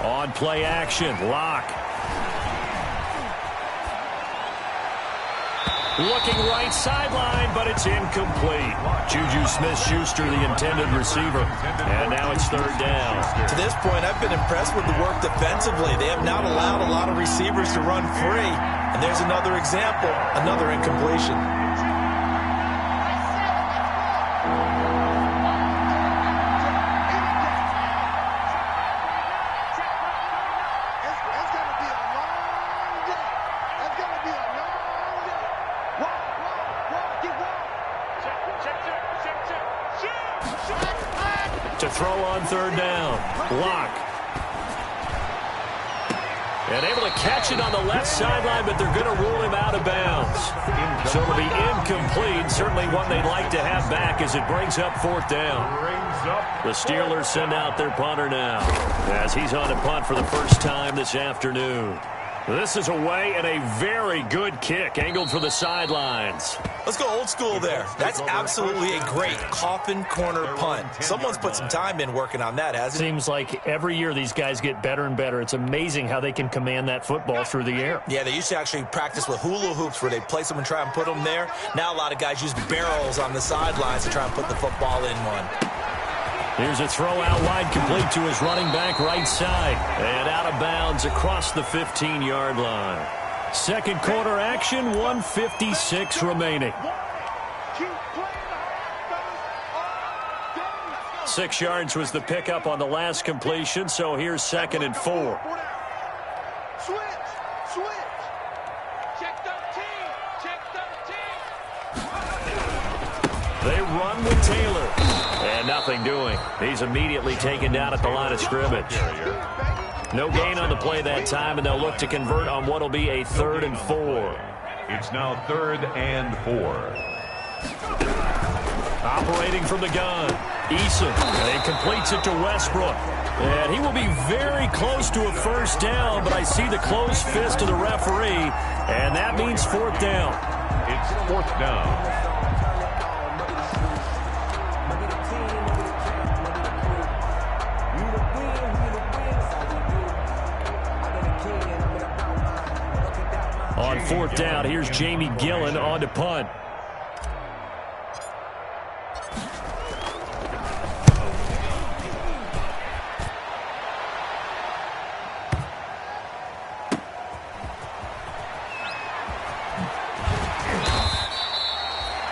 On play action, Locke. Looking right sideline, but it's incomplete. Juju Smith-Schuster, the intended receiver. And now it's third down. To this point, I've been impressed with the work defensively. They have not allowed a lot of receivers to run free. And there's another example, another incompletion. To throw on third down, Locke. And able to catch it on the left sideline, but they're going to rule him out of bounds. So it'll be incomplete. Certainly one they'd like to have back as it brings up fourth down. The Steelers send out their punter now as he's on to punt for the first time this afternoon. This is away and a very good kick angled for the sidelines. Let's go old school there. That's absolutely a great coffin corner punt. Someone's put some time in working on that, hasn't it? Seems like every year these guys get better and better. It's amazing how they can command that football through the air. Yeah, they used to actually practice with hula hoops where they place them and try and put them there. Now a lot of guys use barrels on the sidelines to try and put the football in one. Here's a throw out wide, complete to his running back right side. And out of bounds across the 15-yard line. Second quarter action, 1:56 remaining. 6 yards was the pickup on the last completion, so here's 2nd and 4. Switch. Check 13. They run with Taylor. And nothing doing. He's immediately taken down at the line of scrimmage. No gain on the play that time, and they'll look to convert on what will be a 3rd and 4. It's now 3rd and 4. Operating from the gun, Eason. And he completes it to Westbrook. And he will be very close to a first down, but I see the closed fist of the referee, and that means 4th down. It's 4th down. On 4th down, here's Jamie Gillen on to punt.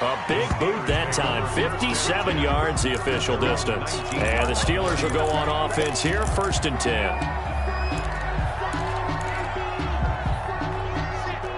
A big boot that time, 57 yards the official distance. And the Steelers will go on offense here, 1st and 10.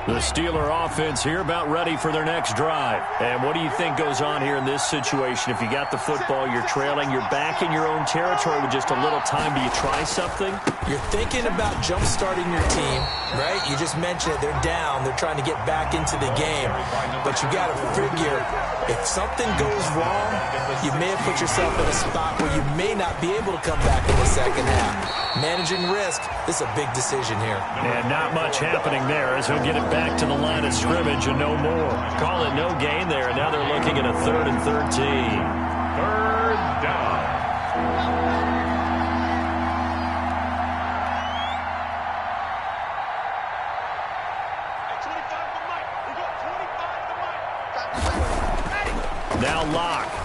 The Steeler offense here about ready for their next drive. And what do you think goes on here in this situation? If you got the football, you're trailing, you're back in your own territory with just a little time. Do you try something? You're thinking about jump-starting your team, right? You just mentioned it. They're down. They're trying to get back into the game. But you got to figure, if something goes wrong, you may have put yourself in a spot where you may not be able to come back in the second half. Managing risk, this is a big decision here. And not much happening there as he'll get it back to the line of scrimmage and no more. Call it no gain there, and now they're looking at a 3rd and 13. 3rd down. Now Locke.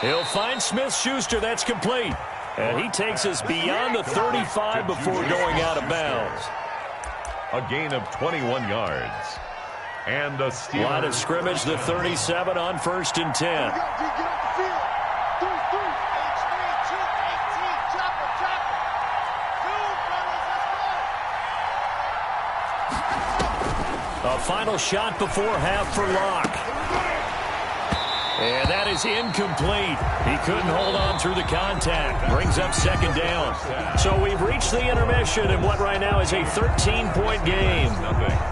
He'll find Smith-Schuster. That's complete. And he takes us beyond the 35 before going out of bounds. A gain of 21 yards. And the Steelers. Line of scrimmage, the 37 on 1st and 10. A final shot before half for Locke. And that is incomplete. He couldn't hold on through the contact. Brings up 2nd down. So we've reached the intermission in what right now is a 13-point game.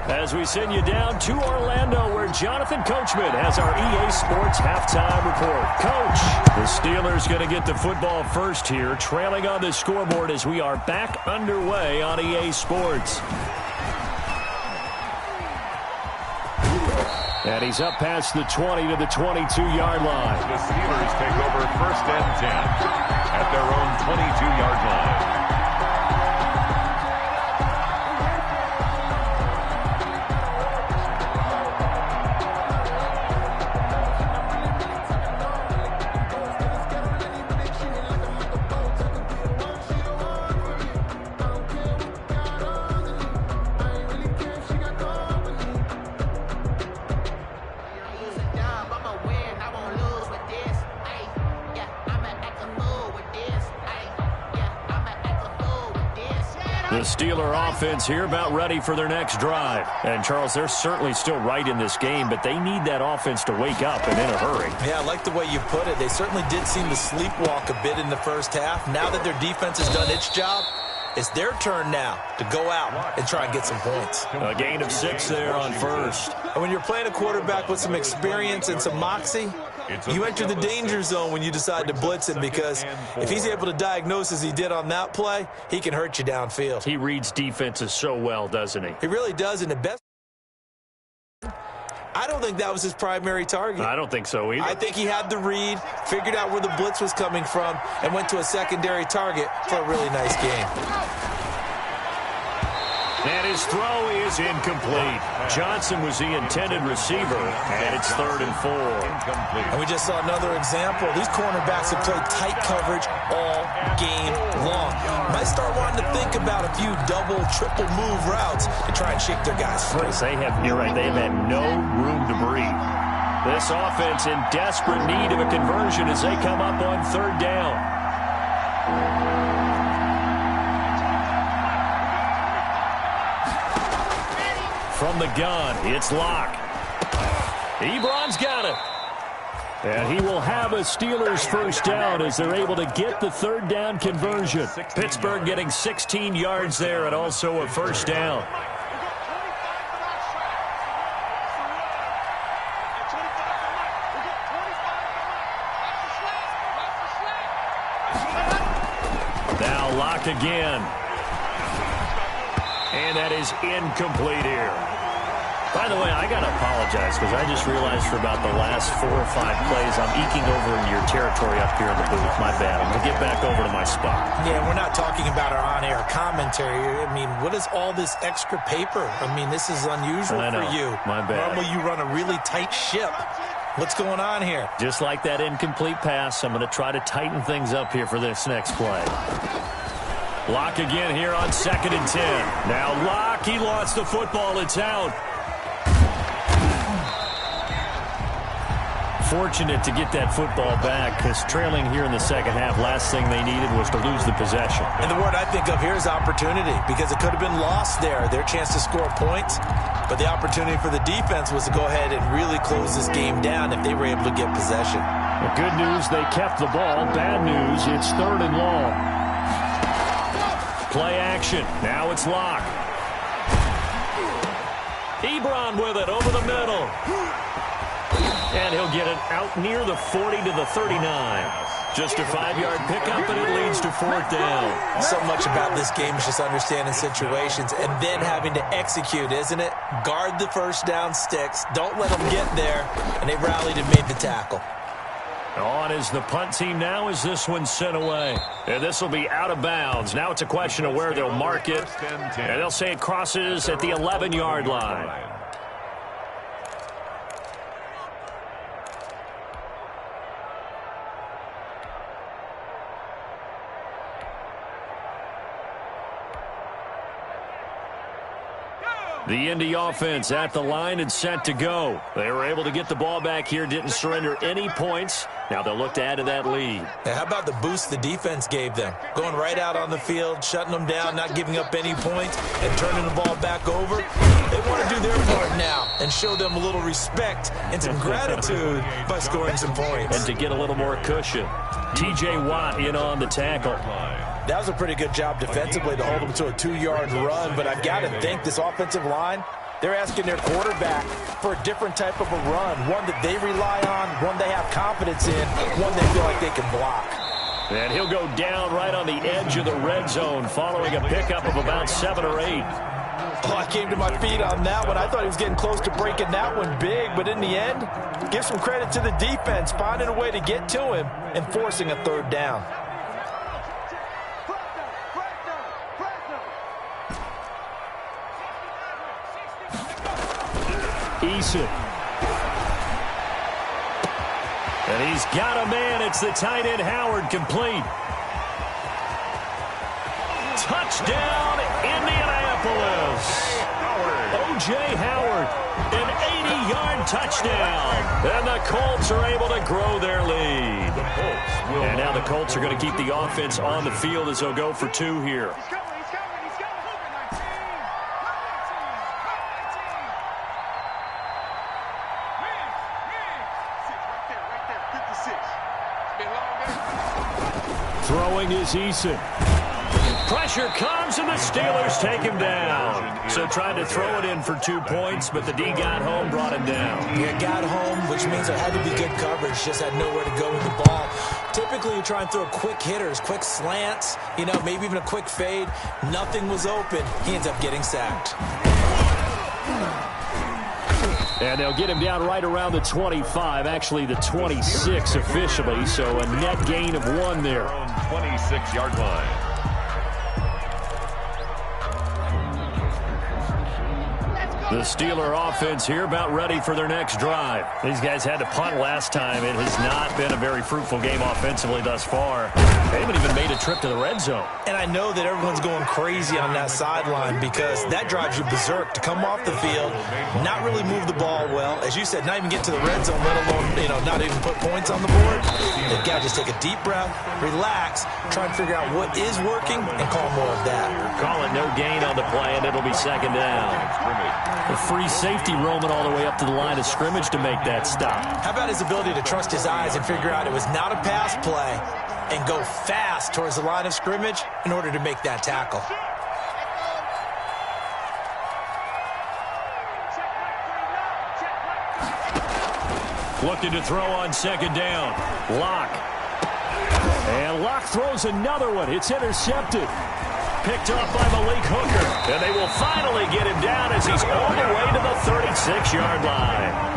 As we send you down to Orlando, where Jonathan Coachman has our EA Sports halftime report. Coach, the Steelers going to get the football first here, trailing on the scoreboard as we are back underway on EA Sports. And he's up past the 20 to the 22-yard line. The Steelers take over 1st and 10. at their own 22-yard line. The Steeler offense here about ready for their next drive. And, Charles, they're certainly still right in this game, but they need that offense to wake up and in a hurry. Yeah, I like the way you put it. They certainly did seem to sleepwalk a bit in the first half. Now that their defense has done its job, it's their turn now to go out and try and get some points. A gain of 6 there on first. And when you're playing a quarterback with some experience and some moxie, you enter the danger zone when you decide to blitz him, because if he's able to diagnose as he did on that play, he can hurt you downfield. He reads defenses so well, doesn't he? He really does. And the best, I don't think that was his primary target. I don't think so either. I think he had the read, figured out where the blitz was coming from, and went to a secondary target for a really nice game. And his throw is incomplete. Johnson was the intended receiver, and it's 3rd and 4. And we just saw another example. These cornerbacks have played tight coverage all game long. Might start wanting to think about a few double, triple move routes to try and shake their guys free. You're right, they've had no room to breathe. This offense in desperate need of a conversion as they come up on 3rd down. From the gun, it's Locke. Ebron's got it. And he will have a Steelers first down as they're able to get the 3rd down conversion. Pittsburgh getting 16 yards there and also a first down. Now Locke again. And that is incomplete here. By the way, I got to apologize because I just realized for about the last 4 or 5 plays, I'm eking over into your territory up here in the booth. My bad. I'm going to get back over to my spot. Yeah, we're not talking about our on-air commentary. I mean, what is all this extra paper? I mean, this is unusual for you. My bad. Normally you run a really tight ship. What's going on here? Just like that incomplete pass, I'm going to try to tighten things up here for this next play. Locke again here on 2nd and 10. Now Locke, he lost the football. It's out. Fortunate to get that football back because trailing here in the second half, last thing they needed was to lose the possession. And the word I think of here is opportunity, because it could have been lost there, their chance to score points. But the opportunity for the defense was to go ahead and really close this game down if they were able to get possession. The good news, they kept the ball. Bad news, it's 3rd and long. Play action. Now it's Locke. Ebron with it over the middle. And he'll get it out near the 40 to the 39. Just a 5-yard pickup, and it leads to 4th down. So much about this game is just understanding situations and then having to execute, isn't it? Guard the first down sticks. Don't let them get there. And they rallied and made the tackle. On is the punt team now as this one's sent away. And this will be out of bounds. Now it's a question of where they'll mark it. And they'll say it crosses at the 11-yard line. The Indy offense at the line and set to go. They were able to get the ball back here, didn't surrender any points. Now they'll look to add to that lead. Now, how about the boost the defense gave them? Going right out on the field, shutting them down, not giving up any points, and turning the ball back over. They want to do their part now and show them a little respect and some gratitude by scoring some points. And to get a little more cushion. T.J. Watt in on the tackle. That was a pretty good job defensively to hold them to a 2-yard run, but I've got to think this offensive line, they're asking their quarterback for a different type of a run, one that they rely on, one they have confidence in, one they feel like they can block. And he'll go down right on the edge of the red zone following a pickup of about 7 or 8. Oh, I came to my feet on that one. I thought he was getting close to breaking that one big, but in the end, give some credit to the defense, finding a way to get to him and forcing a 3rd down. Eason. And he's got a man. It's the tight end Howard, complete. Touchdown, Indianapolis. O.J. Howard, an 80-yard touchdown. And the Colts are able to grow their lead. And now the Colts are going to keep the offense on the field as they'll go for 2 here. Throwing is Eason. Pressure comes, and the Steelers take him down. So tried to throw it in for 2 points, but the D got home, brought him down. Yeah, got home, which means there had to be good coverage. Just had nowhere to go with the ball. Typically, you try and throw quick hitters, quick slants, maybe even a quick fade. Nothing was open. He ends up getting sacked. And they'll get him down right around the 25, actually the 26 officially, so a net gain of 1 there. 26-yard line. The Steeler offense here about ready for their next drive. These guys had to punt last time. It has not been a very fruitful game offensively thus far. They haven't even made a trip to the red zone. And I know that everyone's going crazy on that sideline because that drives you berserk to come off the field, not really move the ball well. As you said, not even get to the red zone, let alone, not even put points on the board. They've got to just take a deep breath, relax, try and figure out what is working, and call more of that. Call it no gain on the play, and it'll be second down. The free safety roaming all the way up to the line of scrimmage to make that stop. How about his ability to trust his eyes and figure out it was not a pass play and go fast towards the line of scrimmage in order to make that tackle. Looking to throw on second down. Locke. And Locke throws another one. It's intercepted. Picked up by Malik Hooker. And they will finally get him down as he's all the way to the 36-yard line.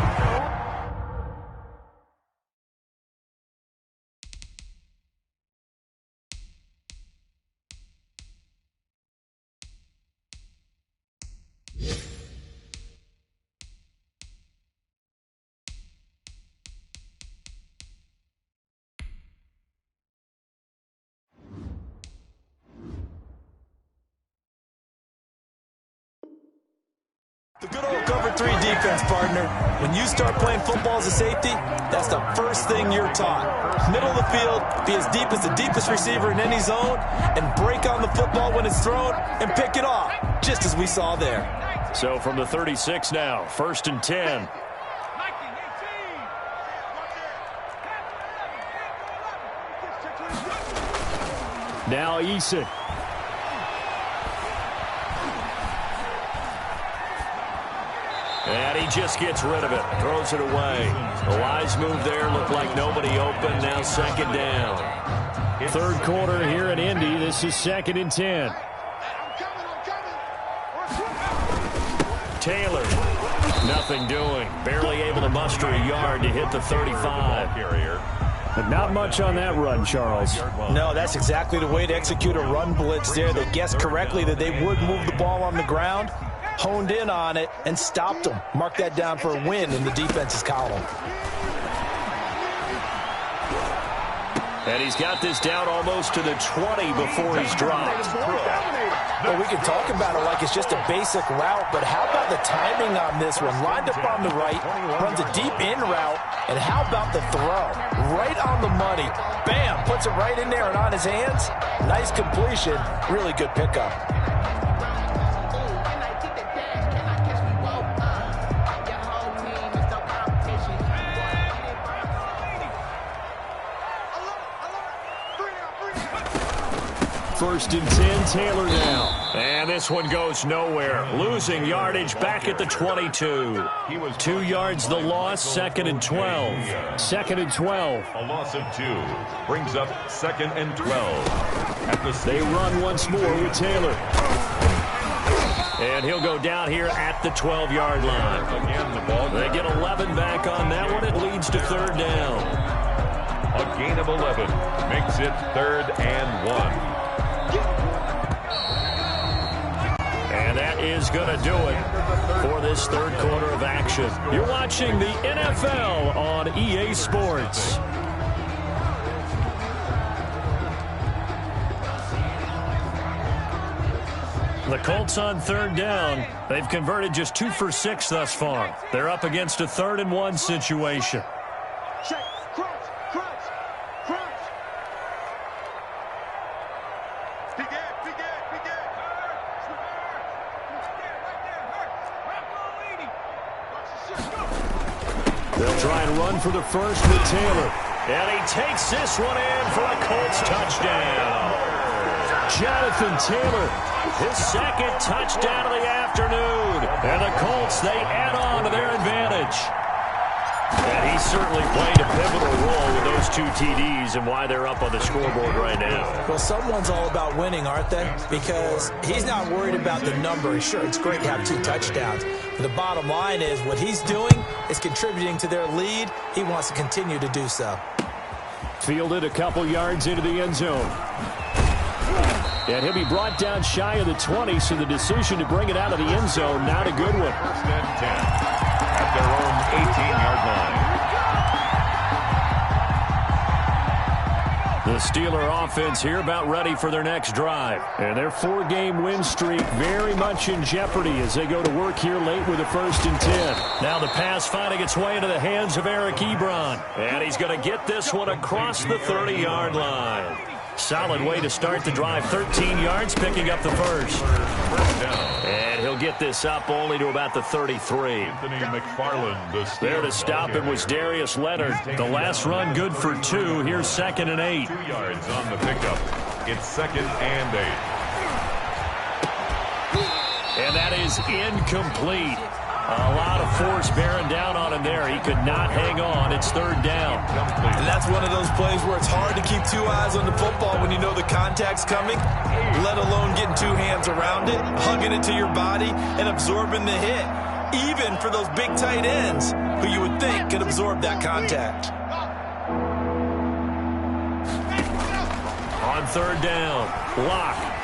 The good old cover 3 defense, partner. When you start playing football as a safety, that's the first thing you're taught. Middle of the field, be as deep as the deepest receiver in any zone, and break on the football when it's thrown and pick it off, just as we saw there. So from the 36 now, 1st and 10. Now Eason. And he just gets rid of it, throws it away. A wise move there, looked like nobody open, now second down. 3rd quarter here in Indy, this is 2nd and 10. Taylor, nothing doing, barely able to muster a yard to hit the 35. But not much on that run, Charles. No, that's exactly the way to execute a run blitz there. They guessed correctly that they would move the ball on the ground, honed in on it, and stopped them. Mark that down for a win in the defense's column. And he's got this down almost to the 20 before he's dropped. Well, we can talk about it like it's just a basic route, but how about the timing on this one? Lined up on the right, runs a deep in route, and how about the throw? Right on the money. Bam, puts it right in there and on his hands. Nice completion, really good pickup. First and 10, Taylor now. And this one goes nowhere. Losing yardage back at the 22. 2 yards the loss, 2nd and 12. 2nd and 12. A loss of 2 brings up 2nd and 12. They run once more with Taylor. And he'll go down here at the 12-yard line. Again, the ball. They get 11 back on that one. It leads to 3rd down. A gain of 11 makes it 3rd and 1. And that is going to do it for this third quarter of action. You're watching the NFL on EA Sports. The Colts on third down. They've converted just 2 for 6 thus far. They're up against a 3rd and 1 situation. Check. Crouch. They'll try and run for the first with Taylor. And he takes this one in for a Colts touchdown. Jonathan Taylor, his second touchdown of the afternoon. And the Colts, they add on to their advantage. And he certainly played a pivotal role with those 2 TDs and why they're up on the scoreboard right now. Well, someone's all about winning, aren't they? Because he's not worried about the number. Sure, it's great to have 2 touchdowns. But the bottom line is what he's doing is contributing to their lead. He wants to continue to do so. Fielded a couple yards into the end zone. And he'll be brought down shy of the 20, so the decision to bring it out of the end zone, not a good one. 1st and 10 at their own 18-yard line. The Steeler offense here about ready for their next drive. And their 4-game win streak very much in jeopardy as they go to work here late with a 1st and 10. Now the pass finding its way into the hands of Eric Ebron. And he's going to get this one across the 30-yard line. Solid way to start the drive. 13 yards, picking up the first. And he'll get this up only to about the 33. Anthony McFarland, there to stop him was Darius Leonard. The last run good for 2. Here's 2nd and 8. 2 yards on the pickup. It's 2nd and 8. And that is incomplete. A lot of force bearing down on him there. He could not hang on. It's 3rd down. And that's one of those plays where it's hard to keep 2 eyes on the football when you know the contact's coming, let alone getting 2 hands around it, hugging it to your body, and absorbing the hit, even for those big tight ends who you would think could absorb that contact. On 3rd down, Locke.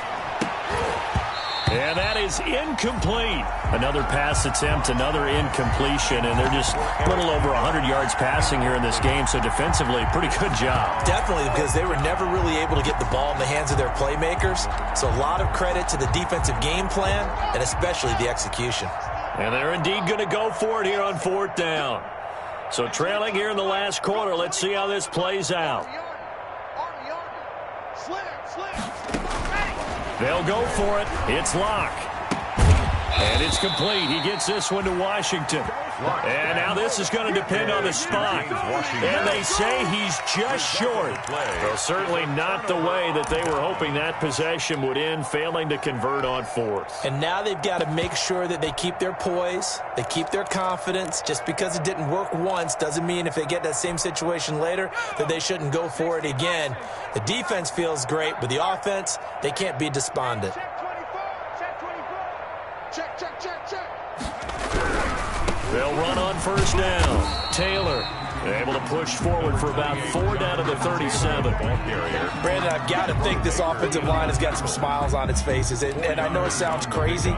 And that is incomplete. Another pass attempt, another incompletion, and they're just a little over 100 yards passing here in this game, so defensively, pretty good job. Definitely, because they were never really able to get the ball in the hands of their playmakers, so a lot of credit to the defensive game plan, and especially the execution. And they're indeed going to go for it here on 4th down. So trailing here in the last quarter, let's see how this plays out. They'll go for it. It's Locke. And it's complete. He gets this one to Washington. And now this is going to depend on the spot. And they say he's just short. Well, certainly not the way that they were hoping that possession would end, failing to convert on 4th. And now they've got to make sure that they keep their poise, they keep their confidence. Just because it didn't work once doesn't mean if they get that same situation later that they shouldn't go for it again. The defense feels great, but the offense, they can't be despondent. Check. They'll run on 1st down. Taylor able to push forward for about 4 down to the 37. Brandon, I've got to think this offensive line has got some smiles on its faces. And I know it sounds crazy,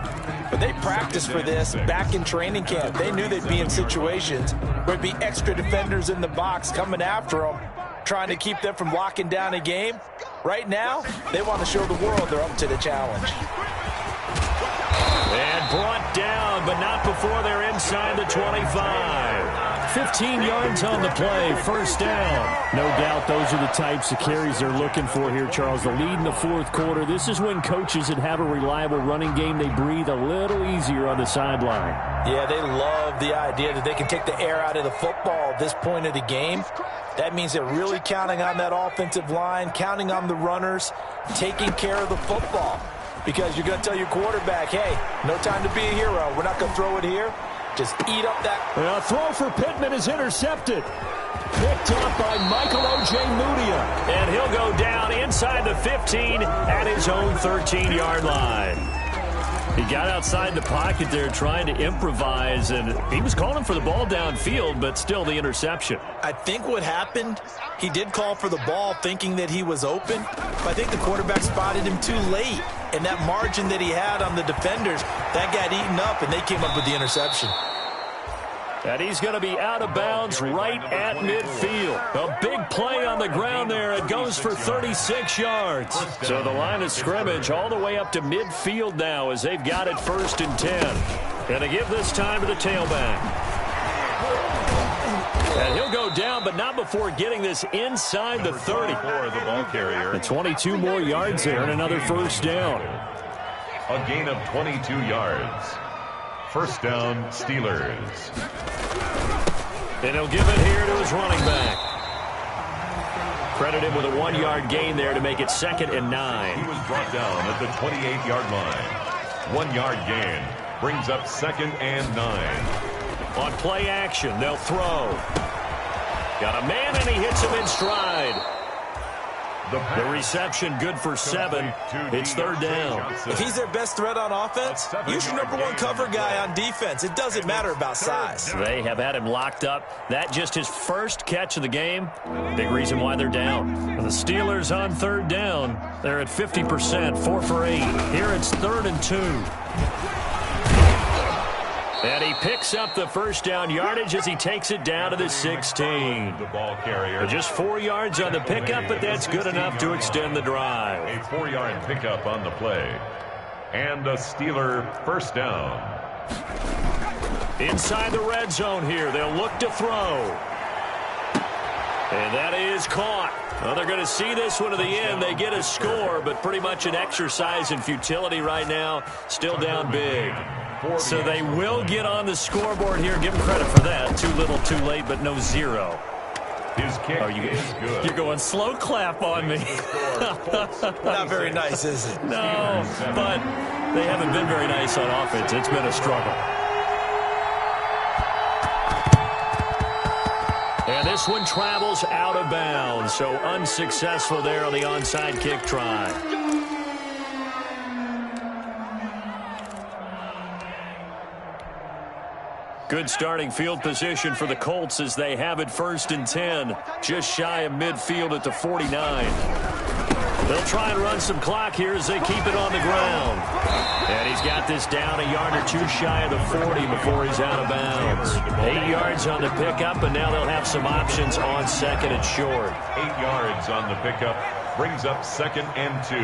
but they practiced for this back in training camp. They knew they'd be in situations where there'd be extra defenders in the box coming after them, trying to keep them from locking down a game. Right now, they want to show the world they're up to the challenge. And brought down, but not before they're inside the 25. 15 yards on the play, 1st down. No doubt those are the types of carries they're looking for here, Charles. The lead in the 4th quarter. This is when coaches that have a reliable running game, they breathe a little easier on the sideline. Yeah, they love the idea that they can take the air out of the football at this point of the game. That means they're really counting on that offensive line, counting on the runners, taking care of the football. Because you're going to tell your quarterback, hey, no time to be a hero. We're not going to throw it here. Just eat up that. A throw for Pittman is intercepted. Picked up by Michael O.J. Mudia. And he'll go down inside the 15 at his own 13-yard line. He got outside the pocket there trying to improvise, and he was calling for the ball downfield, but still the interception. I think what happened, he did call for the ball thinking that he was open, but I think the quarterback spotted him too late, and that margin that he had on the defenders, that got eaten up, and they came up with the interception. And he's going to be out of bounds right at midfield. A big play on the ground there. It goes for 36 yards. So the line of scrimmage all the way up to midfield now as they've got it 1st and 10. Going to give this time to the tailback. And he'll go down, but not before getting this inside the 30. The ball carrier. And 22 more yards there and another 1st down. A gain of 22 yards. 1st down, Steelers. And he'll give it here to his running back. Credited with a 1-yard gain there to make it 2nd and 9. He was brought down at the 28-yard line. 1-yard gain brings up 2nd and 9. On play action, they'll throw. Got a man, and he hits him in stride. The reception good for 7. It's 3rd down. If he's their best threat on offense, use your #1 cover guy on defense. It doesn't matter about size. They have had him locked up. That just his first catch of the game. Big reason why they're down. And the Steelers on 3rd down. They're at 50%, 4 for 8. Here it's 3rd and 2. And he picks up the 1st down yardage as he takes it down to the 16. The ball carrier. Just 4 yards on the pickup, but that's good enough to extend the drive. A 4-yard pickup on the play. And a Steeler 1st down. Inside the red zone here. They'll look to throw. And that is caught. Well, they're going to see this one to the end. They get a score, but pretty much an exercise in futility right now. Still down big. So they will get on the scoreboard here. Give them credit for that. Too little, too late, but no 0. His kick is good. You're going slow clap on me. Not very nice, is it? No, but they haven't been very nice on offense. It's been a struggle. And this one travels out of bounds, so unsuccessful there on the onside kick try. Good starting field position for the Colts as they have it 1st and 10. Just shy of midfield at the 49. They'll try and run some clock here as they keep it on the ground. And he's got this down a yard or 2 shy of the 40 before he's out of bounds. 8 yards on the pickup, and now they'll have some options on 2nd and short. 8 yards on the pickup brings up 2nd and 2.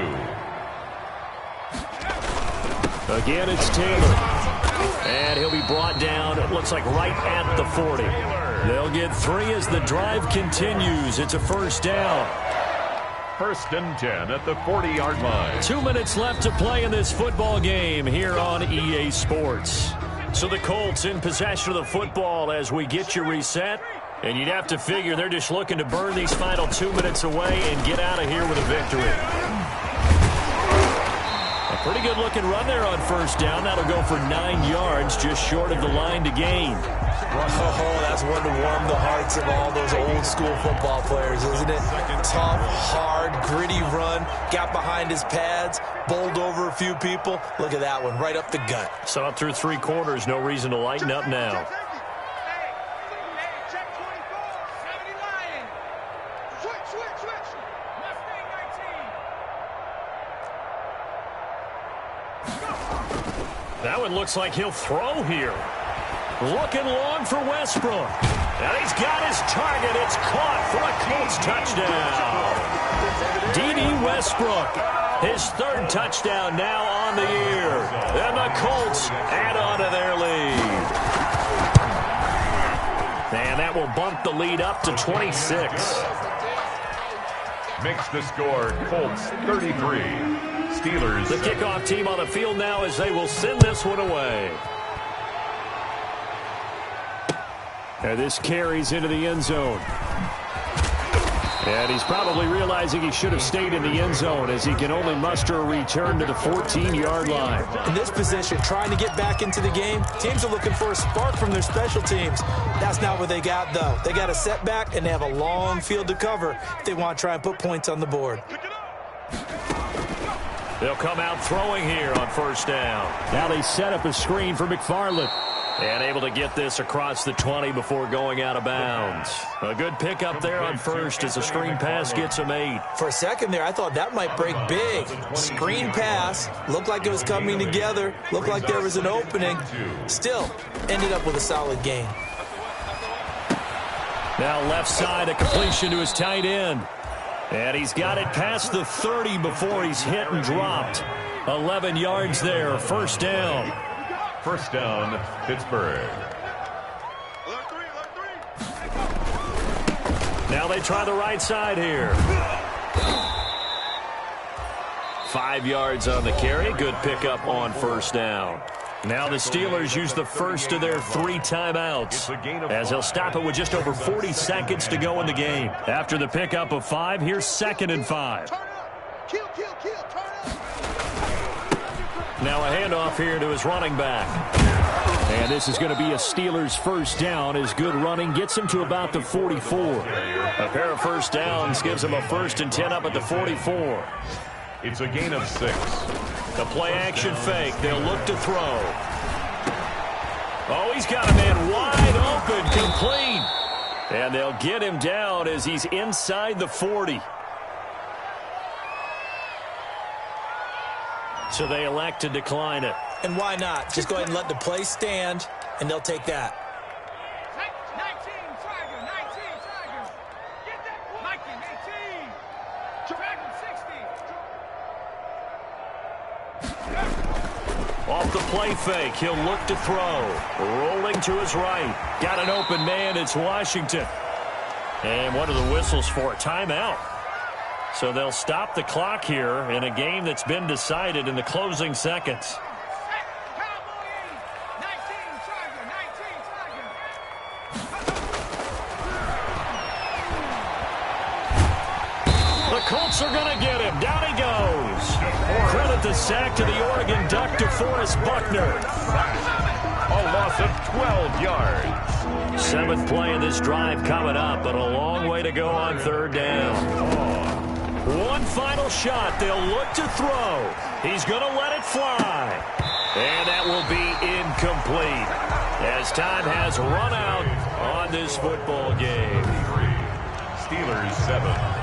Again, it's Taylor. And he'll be brought down, it looks like right at the 40. They'll get 3 as the drive continues. It's a 1st down. 1st and 10 at the 40-yard line. 2 minutes left to play in this football game here on EA Sports. So the Colts in possession of the football as we get you reset. And you'd have to figure they're just looking to burn these final 2 minutes away and get out of here with a victory. Pretty good looking run there on 1st down. That'll go for 9 yards, just short of the line to gain. Oh, that's one to warm the hearts of all those old school football players, isn't it? Tough, hard, gritty run. Got behind his pads, bowled over a few people. Look at that one, right up the gut. Saw it through 3 quarters. No reason to lighten up now. That one looks like he'll throw here. Looking long for Westbrook. And he's got his target. It's caught for a Colts touchdown. D.D. Westbrook, his 3rd touchdown now on the year. And the Colts add on to their lead. And that will bump the lead up to 26. Makes the score Colts 33. Steelers. The kickoff team on the field now as they will send this one away. And this carries into the end zone. And he's probably realizing he should have stayed in the end zone as he can only muster a return to the 14-yard line. In this position, trying to get back into the game, teams are looking for a spark from their special teams. That's not what they got, though. They got a setback, and they have a long field to cover if they want to try and put points on the board. They'll come out throwing here on first down. Now they set up a screen for McFarland. And able to get this across the 20 before going out of bounds. A good pickup there on first as the screen pass gets him 8. For a second there, I thought that might break big. Screen pass. Looked like it was coming together. Looked like there was an opening. Still, ended up with a solid gain. Now left side, a completion to his tight end. And he's got it past the 30 before he's hit and dropped. 11 yards there, first down. First down, Pittsburgh. Now they try the right side here. 5 yards on the carry. Good pickup on first down. Now the Steelers use the first of their 3 timeouts as they'll stop it with just over 40 seconds to go in the game. After the pickup of 5, here's 2nd and 5. Now a handoff here to his running back. And this is going to be a Steelers first down as good running gets him to about the 44. A pair of first downs gives him a 1st and 10 up at the 44. It's a gain of 6. The play-action fake. They'll look to throw. Oh, he's got a man wide open, complete. And they'll get him down as he's inside the 40. So they elect to decline it. And why not? Just go ahead and let the play stand, and they'll take that. 19, Tiger, 19, Tiger. Get that, Mikey, 18. Dragon, 60. Off the play fake, he'll look to throw. Rolling to his right. Got an open man, it's Washington. And what are the whistles for? Timeout. So they'll stop the clock here in a game that's been decided in the closing seconds. The Colts are going to get him. Down he goes. Credit the sack to the Oregon Duck, DeForest Buckner. A loss of 12 yards. 7th play of this drive coming up, but a long way to go on 3rd down. One final shot. They'll look to throw. He's going to let it fly. And that will be incomplete as time has run out on this football game. Steelers 7.